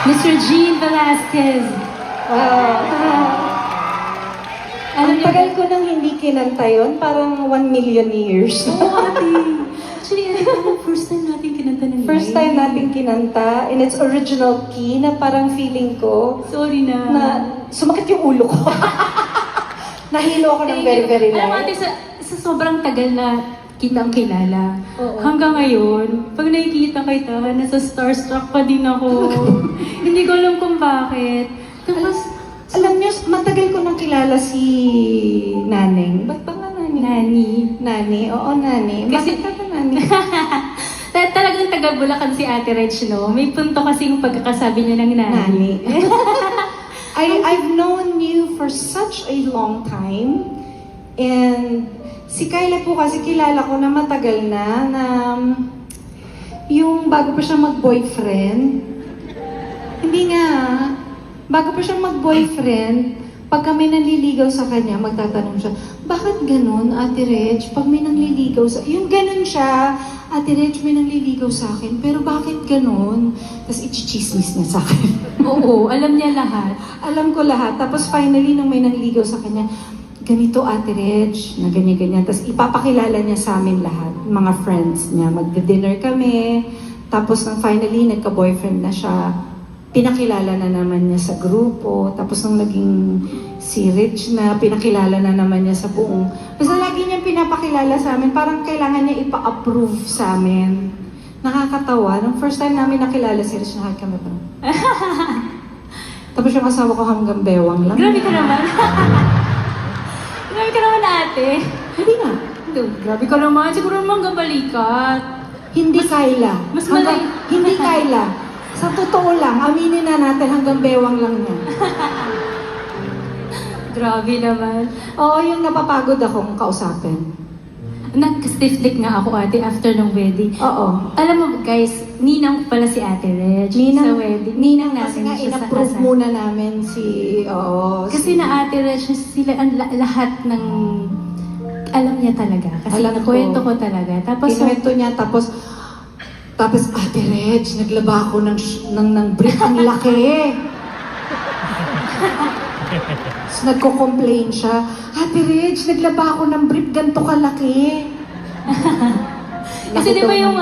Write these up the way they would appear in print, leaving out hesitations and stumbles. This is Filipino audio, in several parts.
Mr. Gene Velasquez. Ang tagal ko nang hindi kinanta yun, parang 1 million years. Oo, ate. Actually, ate, parang first time natin kinanta ng First time natin kinanta in its original key na parang feeling ko Sorry na. na sumakit yung ulo ko. Nahilo ako ng very, very Alam mo, light. ate, sa sobrang tagal na kitang kilala. Oo. Hanggang ngayon, pag nakikita kita, nasa starstruck pa din ako. Hindi ko alam kung bakit. Tapos, Alam niyo, matagal ko nang kilala si Naneng. Ba't ba nga Nani? Nani, oo Nani. Kasi- Bakit ka ba Nani? talagang taga Bulacan si Ate Reg, no? May punto kasi yung pagkakasabi niya ng Nani. I've known you for such a long time. And si Kyla po kasi kilala ko na matagal na yung bago pa siya mag-boyfriend. Hindi nga, bago pa siya mag-boyfriend, pag kami nanliligaw sa kanya, magtatanong siya, bakit ganun, Ate Reg? Pag may nanliligaw sa... Yung ganun siya, Ate Reg, may nanliligaw sa akin, pero bakit ganun? Tapos ichichismis niya sa akin. Oo, alam niya lahat. Alam ko lahat. Tapos finally, nung may nanligaw sa kanya, ganito Ate Reg, na ganyan-ganyan. Tapos ipapakilala niya sa amin lahat, mga friends niya. Magdi-dinner kami. Tapos nang finally, nagka-boyfriend na siya, pinakilala na naman niya sa grupo. Tapos nung naging si Rich na, pinakilala na naman niya sa buong. Basta lagi niyang pinapakilala sa amin, parang kailangan niya ipa-approve sa amin. Nakakatawa. Nung first time namin nakilala si Rich, nakakit kami parang. Tapos yung asawa ko hanggang bewang lang. Grabe ka naman. Grabe ka naman, ate. Hindi nga. Grabe ka naman. Siguro naman gabalikat. Hindi Kyla. Mas malay- Hindi Kyla. Sa totoo lang, aminin na natin hanggang bewang lang niya. Grabe naman. Oo, yung napapagod akong kausapin. Nag-stiff neck nga ako, ate, after ng wedding. Oo. Alam mo, guys, ninang pala si Ate Reg sa wedding. Ninang Kasi natin nga siya sa in-approve kasal. muna namin si... Oo. Kasi na Ate Reg, sila lahat ng... Alam niya talaga. Kasi Alam ko. nakwento ko talaga. Tapos, Kinuwento niya, tapos Ate Reg, naglaba ako ng brief, ang laki. Tapos nagko-complain siya, Ate Reg, naglaba ako ng brief, ganito kalaki. kasi di ba yung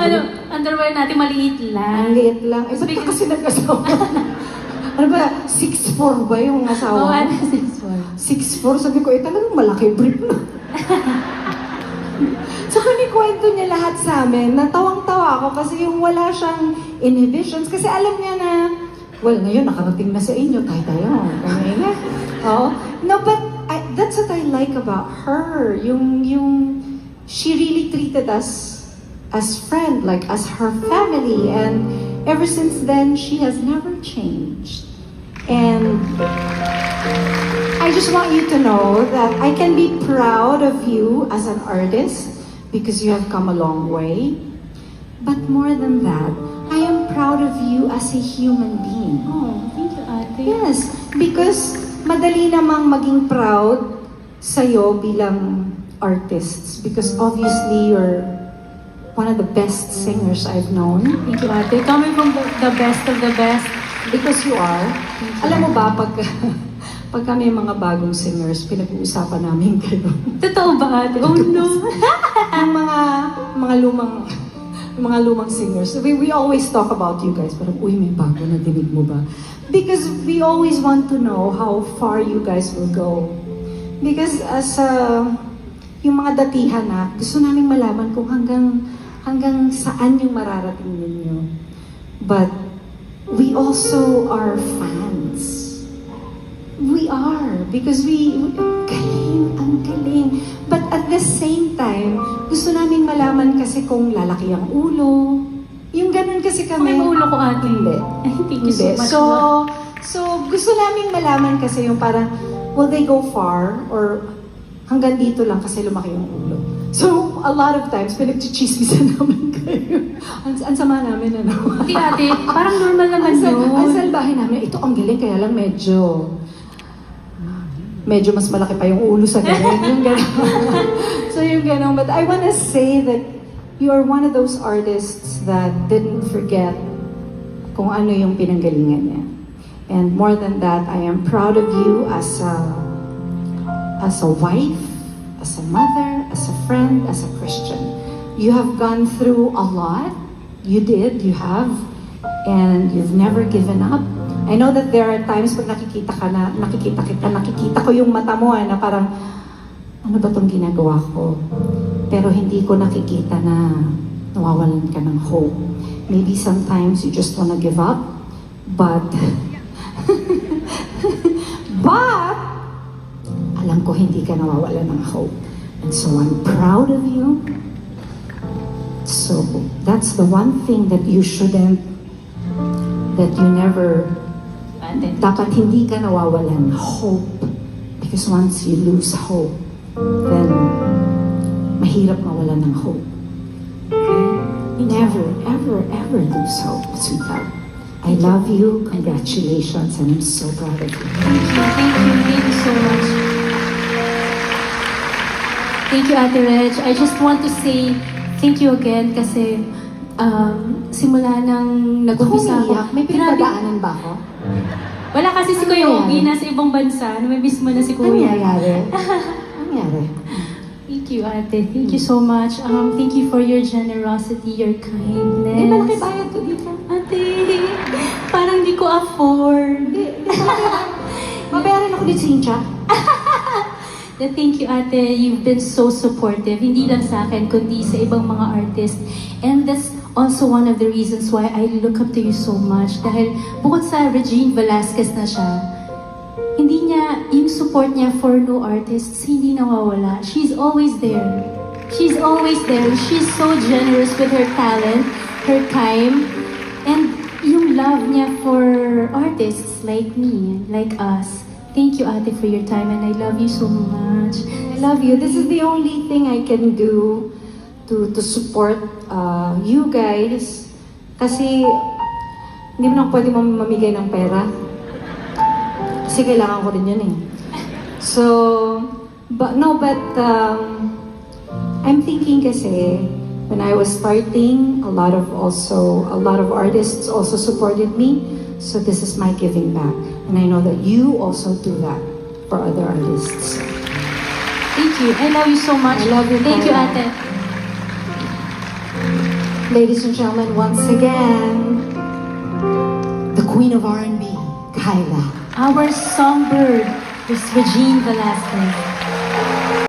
underwear natin maliit Ang lang? liit lang. Eh, ba't ka kasi nag-asawa? Ano ba, 6'4" ba yung Oo, asawa ano, mo? 6'4". 6'4", sabi ko, talagang malaki brief na. So, kunikwento niya lahat sa amin. Natawang-tawa ako kasi yung wala siyang inhibitions. Kasi alam niya na, well, ngayon nakarating na sa inyo, tayo. Kami nga. Oh. No, but that's what I like about her. She really treated us as friend, like as her family. And ever since then, she has never changed. And I just want you to know that I can be proud of you as an artist because you have come a long way. But more than that, I am proud of you as a human being. Oh, thank you, ate. Yes, because madali namang maging proud sa'yo bilang artists because obviously you're one of the best singers I've known. Thank you, ate. Coming from the best of the best. Because you are. Alam mo ba, pag kami mga bagong singers, pinag-uusapan namin kayo. Totoo ba, ate? Oh, no. Yung mga lumang singers, we always talk about you guys. Parang, uy, may bago na dinig mo ba? Because we always want to know how far you guys will go. Because as yung mga datihan na, gusto namin malaman kung hanggang saan yung mararating ninyo. But we also are fans. We are. Because ang galing. But at the same time, gusto namin malaman kasi kung lalaki ang ulo. Yung ganun kasi kami. May ulo ko, ate. Hindi. Ay, thank you so Hindi. much. So, gusto namin malaman kasi yung parang, will they go far? Or hanggang dito lang kasi lumaki yung ulo. So, a lot of times, pinag-chismisan namin kayo. Ang sama namin, ano? Hindi, ate. Parang normal naman yun. Ang salbahe namin, ito ang galing, kaya lang medyo mas malaki pa yung ulo sa galing. Yung gano'n. So yung gano'n. But I want to say that you are one of those artists that didn't forget kung ano yung pinanggalingan niya. And more than that, I am proud of you as a wife, as a mother, as a friend, as a Christian. You have gone through a lot. You did, you have. And you've never given up. I know that there are times pag nakikita ko yung mata mo na parang, ano ba tong ginagawa ko? Pero hindi ko nakikita na nawawalan ka ng hope. Maybe sometimes you just wanna give up, but alam ko hindi ka nawawalan ng hope. And so I'm proud of you. So that's the one thing that you never, dapat hindi ka nawawalan hope. Because once you lose hope, then mahirap mawalan ng hope. Okay? Never, ever, ever lose hope, sweetheart. I love you. Congratulations, and I'm so proud of you. Thank you so much. Thank you, Ate Reg. I just want to say thank you again kasi simula nang nag-umpisa ako. May pinagdaanan ba ako? Wala kasi si Kuya Ogie, nasa ibang bansa. Namimiss mo na si Ano Kuya. nangyari? Ano nangyari? Thank you, Ate. Thank you so much. Thank you for your generosity, your kindness. Di ba nakibayad ko dito? Ate, parang di ko afford. Mabayaran ako dito, Cynthia. Thank you, Ate. You've been so supportive. Hindi lang sa akin, kundi sa ibang mga artists. And that's also one of the reasons why I look up to you so much. Dahil bukod sa Regine Velasquez na siya, hindi niya, yung support niya for new artists, hindi nawawala. She's always there. She's always there. She's so generous with her talent, her time, and yung love niya for artists like me, like us. Thank you, Ate, for your time, and I love you so much. I love you. This is the only thing I can do to support you guys. Kasi hindi mo na pwede mamigay ng pera. Kasi kailangan ko rin yun eh. So, but I'm thinking kasi when I was starting, a lot of artists also supported me. So this is my giving back. And I know that you also do that for other artists. Thank you. I love you so much. I love you, Thank you, Kyla. Ate. Ladies and gentlemen, once again, the Queen of R&B, Kyla. Our songbird is Regine Velasquez.